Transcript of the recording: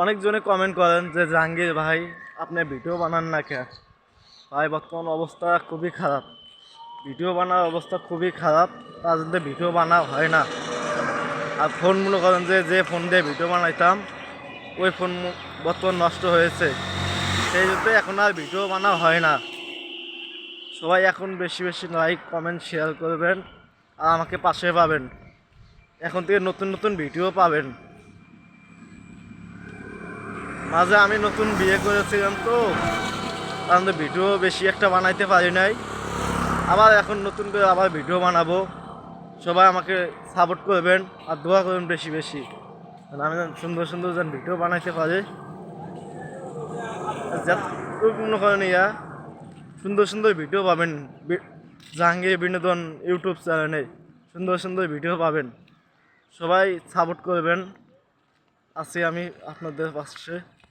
অনেকজনে কমেন্ট করেন যে জাহাঙ্গীর ভাই আপনি ভিডিও বানান না কেন? ভাই বর্তমান অবস্থা খুবই খারাপ, ভিডিও বানার অবস্থা খুবই খারাপ, তার জন্য ভিডিও বানা হয় না। আর ফোন মনে করেন যে ফোন দিয়ে ভিডিও বানাইতাম ওই ফোন বর্তমান নষ্ট হয়েছে, সেই জন্য এখন আর ভিডিও বানা হয় না। সবাই এখন বেশি বেশি লাইক কমেন্ট শেয়ার করবেন আর আমাকে পাশে পাবেন। এখন থেকে নতুন নতুন ভিডিও পাবেন। মাঝে আমি নতুন বিয়ে করেছিলাম তো, কারণ ভিডিও বেশি একটা বানাইতে পারি নাই। আবার এখন নতুন করে আবার ভিডিও বানাবো। সবাই আমাকে সাপোর্ট করবেন আর দোয়া করবেন বেশি বেশি, আমি সুন্দর সুন্দর যেন ভিডিও বানাইতে পারি। যতটুকু মনে করেন সুন্দর সুন্দর ভিডিও পাবেন জাহাঙ্গীর বিনোদন ইউটিউব চ্যানেলে, সুন্দর সুন্দর ভিডিও পাবেন। সবাই সাপোর্ট করবেন, আছি আমি আপনাদের পাশে।